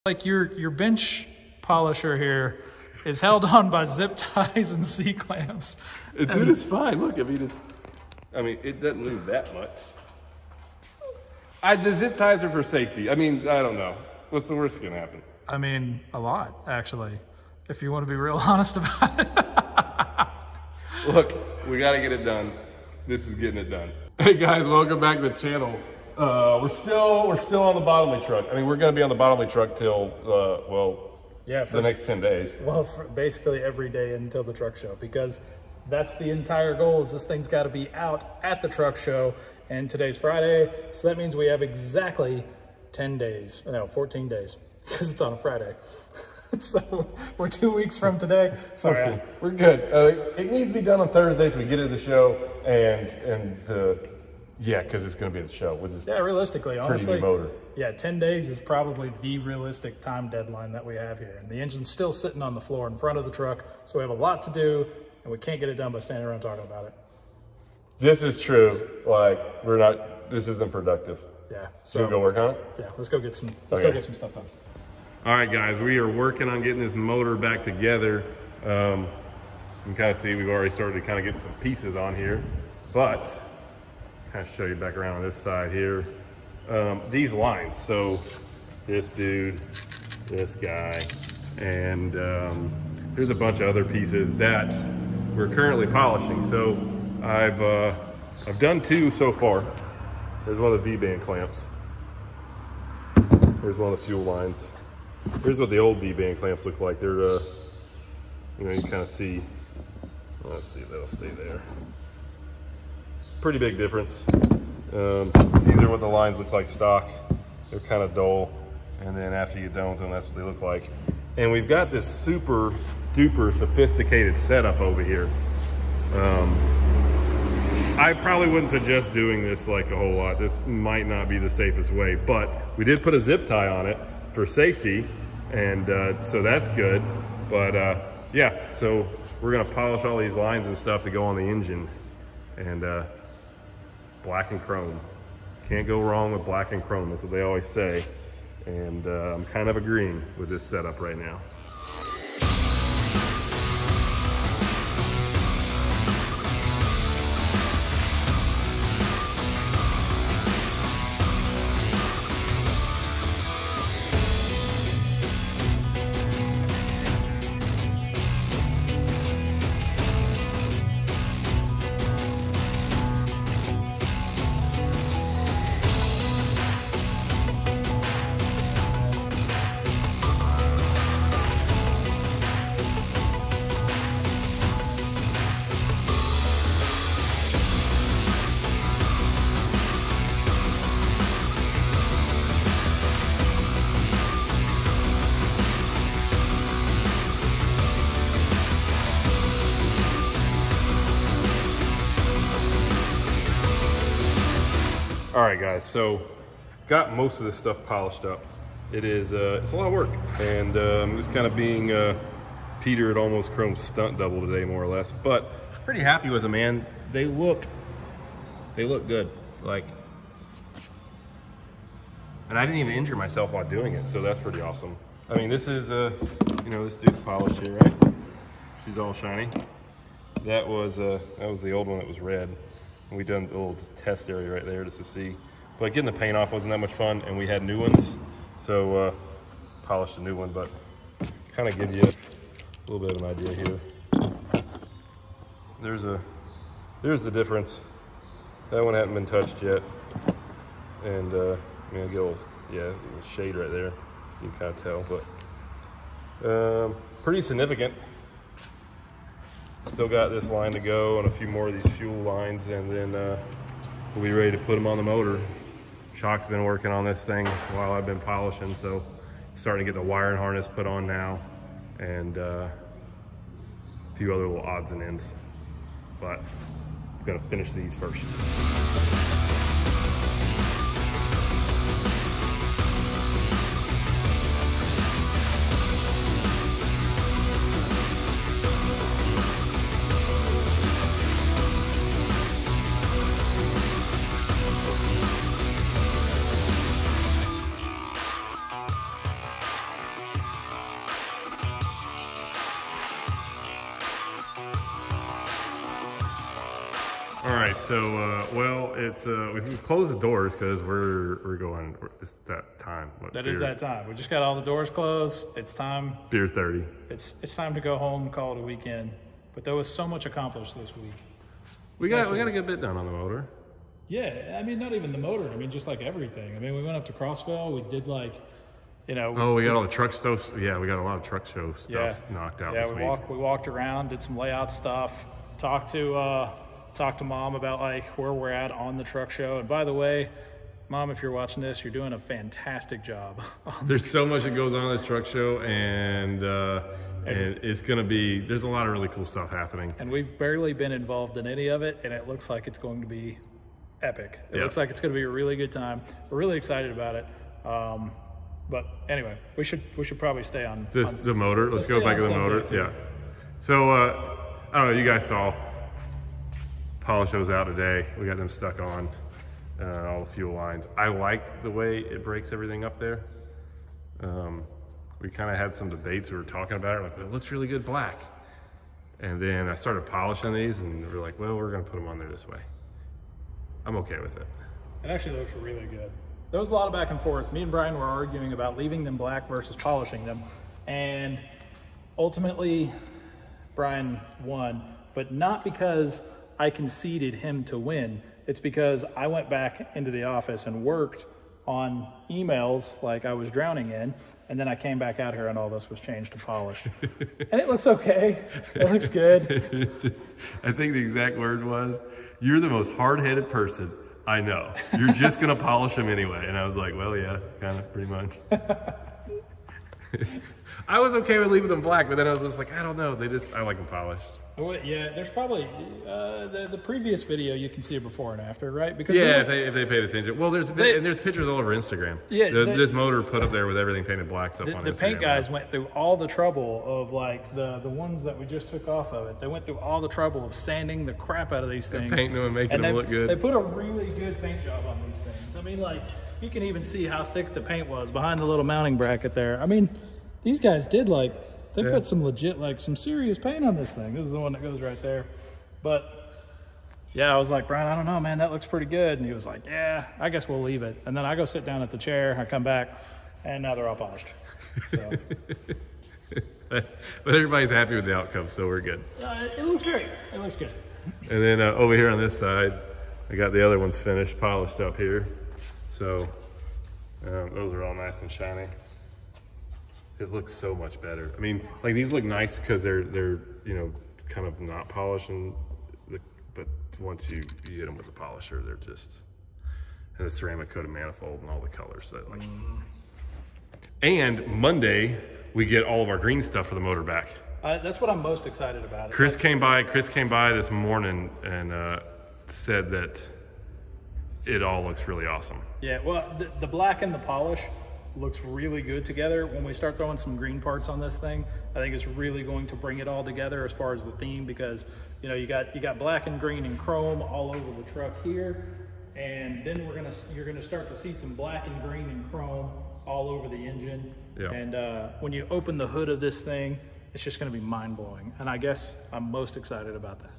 Like your bench polisher here is held on by zip ties and C-clamps. Dude, it's fine. Look, I mean, it doesn't move that much. The zip ties are for safety. I mean, I don't know. What's the worst that can happen? I mean, a lot, actually, if you want to be real honest about it. Look, we got to get it done. This is getting it done. Hey guys, welcome back to the channel. We're still on the Bottomley truck. I mean, we're going to be on the Bottomley truck till for the next 10 days. Well, for basically every day until the truck show, because that's the entire goal. Is this thing's got to be out at the truck show, and today's Friday, so that means we have exactly 10 days. No, 14 days, because it's on a Friday. So we're 2 weeks from today. Sorry, okay. We're good. It needs to be done on Thursday so we get it to the show, yeah, because it's going to be the show with this. Yeah, realistically, honestly, new motor. Yeah, 10 days is probably the realistic time deadline that we have here. And the engine's still sitting on the floor in front of the truck, so we have a lot to do, and we can't get it done by standing around talking about it. This is true. Like, this isn't productive. Yeah. So we go work on it? Yeah, let's go get some stuff done. All right, guys, we are working on getting this motor back together. You can kind of see we've already started kind of getting some pieces on here, but kind of show you back around on this side here. These lines, so this dude, this guy, and there's a bunch of other pieces that we're currently polishing. So I've done two so far. There's one of the V-band clamps. There's one of the fuel lines. Here's what the old V-band clamps look like. They're, you know, you kind of see, let's see if that'll stay there. Pretty big difference. These are what the lines look like stock. They're kind of dull. And then after you don't, then that's what they look like. And we've got this super duper sophisticated setup over here. I probably wouldn't suggest doing this like a whole lot. This might not be the safest way, but we did put a zip tie on it for safety, and so that's good. But yeah, so we're gonna polish all these lines and stuff to go on the engine, and black and chrome. Can't go wrong with black and chrome, that's what they always say. And I'm kind of agreeing with this setup right now. All right, guys, so got most of this stuff polished up. It is, it's a lot of work, and I'm just kind of being Peter at Almost Chrome stunt double today, more or less, but pretty happy with them, man. They look good, like, and I didn't even injure myself while doing it, so that's pretty awesome. I mean, this is, you know, this dude's polished here, right? She's all shiny. That was the old one that was red. We done a little test area right there just to see. But getting the paint off wasn't that much fun, and we had new ones. So polished a new one, but kind of give you a little bit of an idea here. There's the difference. That one hadn't been touched yet. And I mean, a little shade right there. You can kind of tell, but pretty significant. Still got this line to go and a few more of these fuel lines, and then we'll be ready to put them on the motor. Shock's been working on this thing while I've been polishing, so starting to get the wiring harness put on now, and a few other little odds and ends. But I'm gonna finish these first. All right, so well, it's we've closed the doors because we're going. It's that time. That is that time. We just got all the doors closed. It's time. Beer 30. It's time to go home and call it a weekend. But there was so much accomplished this week. We got a good bit done on the motor. Yeah, I mean, not even the motor. I mean, just like everything. I mean, we went up to Crossville. We did like, you know. Oh, we got all the truck stuff. Yeah, we got a lot of truck show stuff knocked out this week. We walked around, did some layout stuff, talked to Mom about like where we're at on the truck show. And by the way, Mom, if you're watching this, you're doing a fantastic job. There's so much that goes on in this truck show, and it's going to be, there's a lot of really cool stuff happening. And we've barely been involved in any of it, and it looks like it's going to be epic. It looks like it's going to be a really good time. We're really excited about it. But anyway, we should probably stay on the motor. Let's go back to the motor. Yeah. So I don't know. You guys saw polish those out today. We got them stuck on all the fuel lines. I like the way it breaks everything up there. We kind of had some debates. We were talking about it. Like, it looks really good black. And then I started polishing these, and we were like, well, we're going to put them on there this way. I'm okay with it. It actually looks really good. There was a lot of back and forth. Me and Brian were arguing about leaving them black versus polishing them. And ultimately, Brian won, but not because I conceded him to win. It's because I went back into the office and worked on emails like I was drowning in, and then I came back out here and all this was changed to polish. And it looks okay. It looks good. I think the exact word was, "You're the most hard-headed person I know. You're just going to polish them anyway." And I was like, well, yeah, kind of, pretty much. I was okay with leaving them black, but then I was just like, I don't know. I like them polished. Well, yeah, there's probably the previous video you can see it before and after, right? Because if they paid attention. Well, there's pictures all over Instagram. Yeah, this motor put up there with everything painted black stuff on Instagram. The paint guys went through all the trouble of like the ones that we just took off of it. They went through all the trouble of sanding the crap out of these things, painting them and making them look good. They put a really good paint job on these things. I mean, like, you can even see how thick the paint was behind the little mounting bracket there. I mean, these guys did they put some legit, some serious paint on this thing. This is the one that goes right there. But yeah, I was like, Brian, I don't know, man, that looks pretty good. And he was like, yeah, I guess we'll leave it. And then I go sit down at the chair, I come back, and now they're all polished. So. But everybody's happy with the outcome, so we're good. It looks great. It looks good. And then over here on this side, I got the other ones finished, polished up here. So those are all nice and shiny. It looks so much better. I mean, like, these look nice because they're kind of not polished, but once you hit them with the polisher, they're just, and the ceramic coated manifold and all the colors that like. And Monday we get all of our green stuff for the motor back. That's what I'm most excited about. Chris came by this morning and said that it all looks really awesome. Yeah, well, the black and the polish looks really good together. When we start throwing some green parts on this thing, I think it's really going to bring it all together as far as the theme, because you got black and green and chrome all over the truck here, and then you're gonna start to see some black and green and chrome all over the engine. Yeah. And when you open the hood of this thing, it's just gonna be mind-blowing, and I guess I'm most excited about that.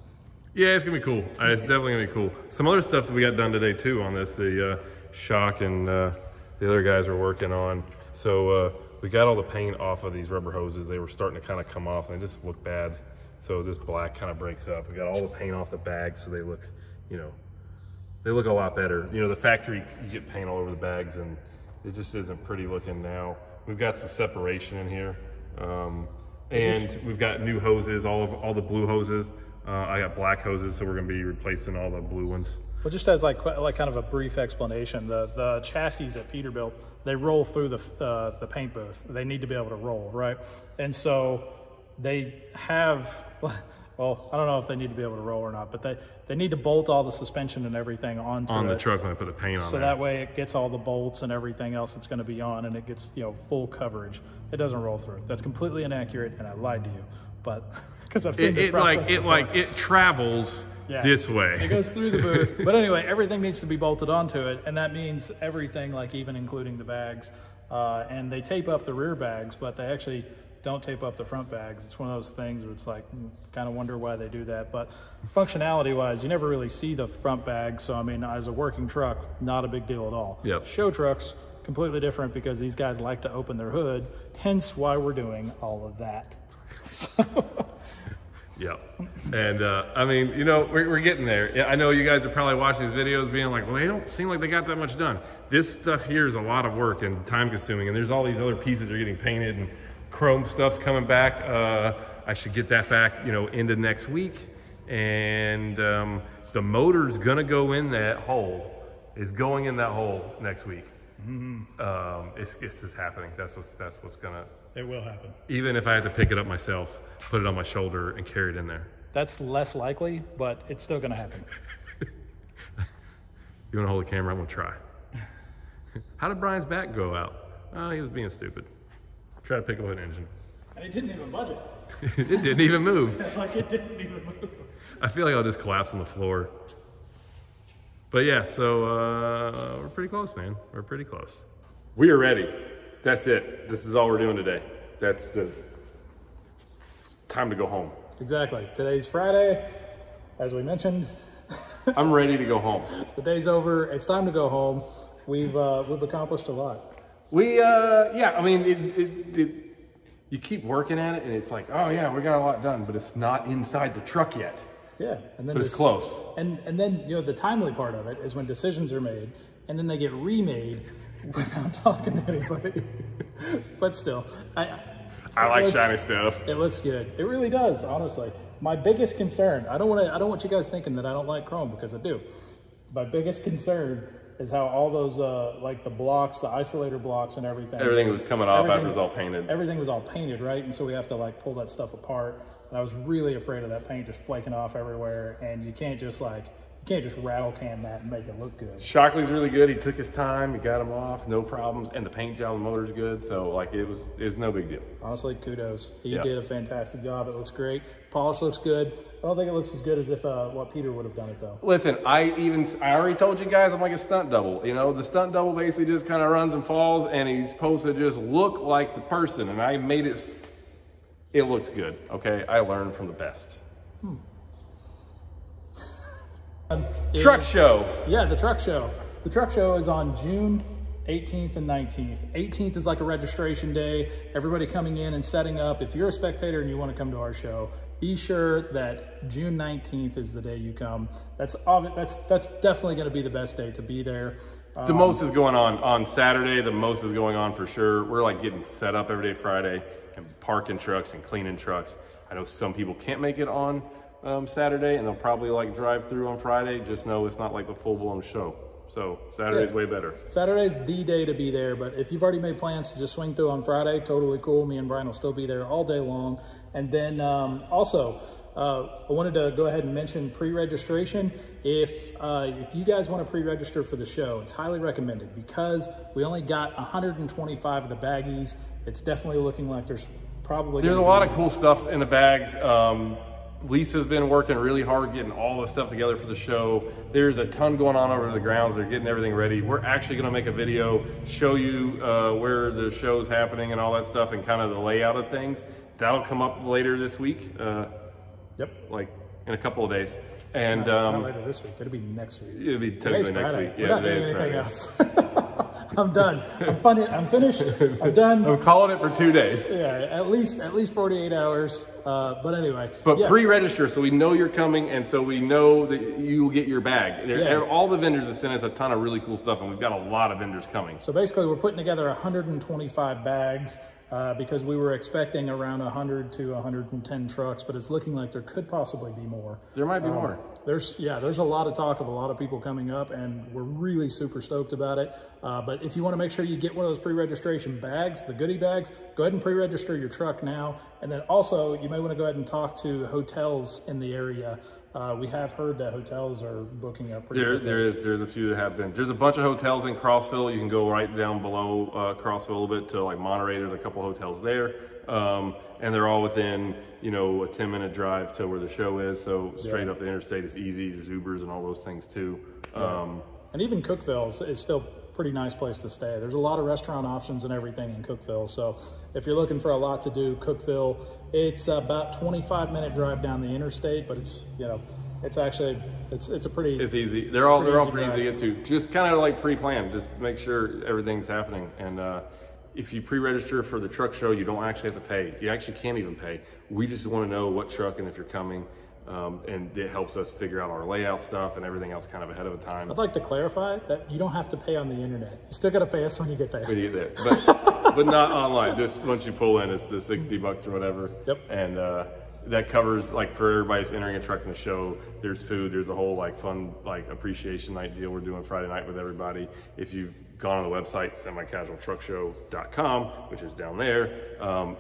Yeah, it's gonna be cool. It's definitely gonna be cool. Some other stuff that we got done today too on this, the shock and the other guys are working on. So we got all the paint off of these rubber hoses. They were starting to kind of come off and they just look bad. So this black kind of breaks up. We got all the paint off the bags, so they look, they look a lot better. The factory, you get paint all over the bags and it just isn't pretty looking now. We've got some separation in here. And we've got new hoses, all the blue hoses. I got black hoses, so we're gonna be replacing all the blue ones. Well, just as like kind of a brief explanation, the chassis that Peterbilt, they roll through the paint booth. They need to be able to roll, right? And so they have, well, I don't know if they need to be able to roll or not, but they need to bolt all the suspension and everything onto the truck when I put the paint on. So that way it gets all the bolts and everything else that's going to be on, and it gets full coverage. It doesn't roll through. That's completely inaccurate, and I lied to you, but because I've seen this process before. It travels. Yeah, this way. It goes through the booth. But anyway, everything needs to be bolted onto it, and that means everything, like even including the bags. And they tape up the rear bags, but they actually don't tape up the front bags. It's one of those things where it's like, kind of wonder why they do that. But functionality wise, you never really see the front bag. So, I mean, as a working truck, not a big deal at all. Yep. Show trucks, completely different because these guys like to open their hood, hence why we're doing all of that. So. Yeah. And I mean, you know, we're getting there. Yeah, I know you guys are probably watching these videos being like, well, they don't seem like they got that much done. This stuff here is a lot of work and time consuming, and there's all these other pieces that are getting painted and chrome stuff's coming back. I should get that back, you know, into next week. And the motor's gonna go in that hole, is going in that hole next week. Mm-hmm. It's just happening. That's what's gonna. It will happen. Even if I had to pick it up myself, put it on my shoulder, and carry it in there. That's less likely, but it's still going to happen. You want to hold the camera? I'm going to try. How did Brian's back go out? Oh, he was being stupid. Try to pick up an engine. And it didn't even budget. It didn't even move. Like, it didn't even move. I feel like I'll just collapse on the floor. But yeah, so we're pretty close, man. We're pretty close. We are ready. That's it. This is all we're doing today. That's the time to go home. Exactly. Today's Friday, as we mentioned. I'm ready to go home. The day's over. It's time to go home. We've accomplished a lot. Yeah. I mean, you keep working at it, and it's like, oh yeah, we got a lot done, but it's not inside the truck yet. Yeah, and then but it's close. And then, you know, the timely part of it is when decisions are made, and then they get remade without talking to anybody. But still, I like shiny stuff. It looks good. It really does, honestly. My biggest concern, I don't want you guys thinking that I don't like chrome, because I do. My biggest concern is how all those like the blocks, the isolator blocks and everything was coming off after it was all painted. Everything was all painted, right? And so we have to like pull that stuff apart. And I was really afraid of that paint just flaking off everywhere, and you can't just rattle can that and make it look good. Shockley's really good. He took his time. He got them off, no problems. And the paint job on the motor's good. So like it was no big deal. Honestly, kudos. He did a fantastic job. It looks great. Polish looks good. I don't think it looks as good as if what Peter would have done it though. Listen, I already told you guys I'm like a stunt double. You know, the stunt double basically just kind of runs and falls, and he's supposed to just look like the person. And I made it. It looks good. Okay, I learned from the best. Truck show. Yeah, the truck show. The truck show is on June 18th and 19th. 18th is like a registration day. Everybody coming in and setting up. If you're a spectator and you want to come to our show, be sure that June 19th is the day you come. That's definitely going to be the best day to be there. The most is going on Saturday. The most is going on for sure. We're like getting set up every day Friday and parking trucks and cleaning trucks. I know some people can't make it on Saturday, and they'll probably like drive through on Friday. Just know it's not like the full-blown show. So Saturday's way better. Saturday's the day to be there, but if you've already made plans to just swing through on Friday, totally cool. Me and Brian will still be there all day long. And then also, I wanted to go ahead and mention pre-registration. If you guys want to pre-register for the show, it's highly recommended because we only got 125 of the baggies. It's definitely looking like there's a lot of cool stuff in the bags. Lisa's been working really hard getting all the stuff together for the show. There's a ton going on over the grounds. They're getting everything ready. We're actually going to make a video, show you where the show's happening and all that stuff and kind of the layout of things. That'll come up later this week. Yep. Like in a couple of days. And not later this week. It'll be next week. It'll be technically next week. Yeah, today is Friday. Else. I'm done. I'm finished. I'm done. I'm calling it for 2 days. Yeah, at least 48 hours. But anyway. But pre-register so we know you're coming, and so we know that you will get your bag. All the vendors have sent us a ton of really cool stuff, and we've got a lot of vendors coming. So basically, we're putting together 125 bags because we were expecting around 100 to 110 trucks, but it's looking like there could possibly be more. There might be more. There's a lot of talk of a lot of people coming up, and we're really super stoked about it. But if you want to make sure you get one of those pre-registration bags, the goodie bags, go ahead and pre-register your truck now. And then also, you may want to go ahead and talk to hotels in the area. We have heard that hotels are booking up pretty good. There's a few that have been. There's a bunch of hotels in Crossville. You can go right down below Crossville a little bit to like Monterey. There's a couple hotels there. And they're all within, you know, a 10-minute drive to where the show is. So straight up the interstate is easy. There's Ubers and all those things too. And even Cookville is still a pretty nice place to stay. There's a lot of restaurant options and everything in Cookville. So if you're looking for a lot to do, Cookeville, it's about 25-minute drive down the interstate, but it's, you know, it's actually, it's a pretty, it's easy. They're all pretty easy to get to. Just kind of like pre-planned. Just make sure everything's happening. And if you pre-register for the truck show, you don't actually have to pay. You actually can't even pay. We just want to know what truck and if you're coming. And it helps us figure out our layout stuff and everything else kind of ahead of the time. I'd like to clarify that you don't have to pay on the internet. You still got to pay us when you get there. When you get there, but not online. Just once you pull in, it's the 60 bucks or whatever. Yep. And that covers, like, for everybody that's entering a truck in the show, there's food, there's a whole like fun like appreciation night deal we're doing Friday night with everybody. If you've gone on the website semicasualtruckshow.com, which is down there,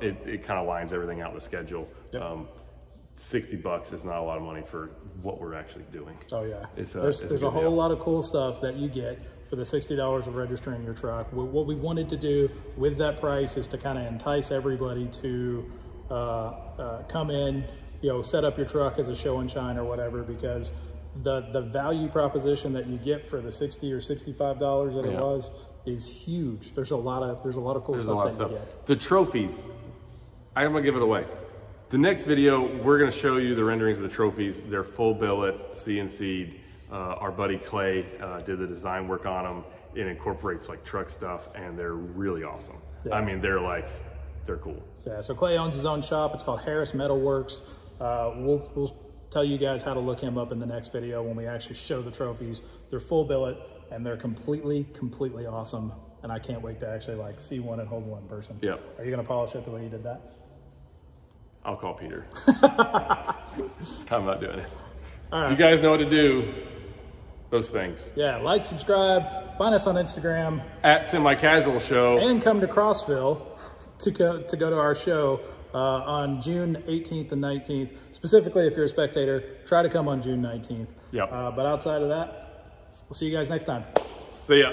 it kind of lines everything out in the schedule. Yep. 60 bucks is not a lot of money for what we're actually doing. Oh yeah, there's a whole lot of cool stuff that you get for the $60 of registering your truck. What we wanted to do with that price is to kind of entice everybody to come in, you know, set up your truck as a show and shine or whatever, because the value proposition that you get for the $60 or $65 that it was is huge. There's a lot of cool stuff that you get. The trophies, I'm gonna give it away. The next video, we're gonna show you the renderings of the trophies. They're full billet, CNC'd. Our buddy Clay did the design work on them. It incorporates like truck stuff, and they're really awesome. Yeah. I mean, they're cool. Yeah, so Clay owns his own shop. It's called Harris Metalworks. We'll tell you guys how to look him up in the next video when we actually show the trophies. They're full billet, and they're completely awesome. And I can't wait to actually like see one and hold one in person. Yep. Are you gonna polish it the way you did that? I'll call Peter. I'm not doing it. All right. You guys know what to do. Those things. Yeah, like, subscribe, find us on Instagram. At Semi-Casual Show. And come to Crossville to go to our show on June 18th and 19th. Specifically, if you're a spectator, try to come on June 19th. Yep. But outside of that, we'll see you guys next time. See ya.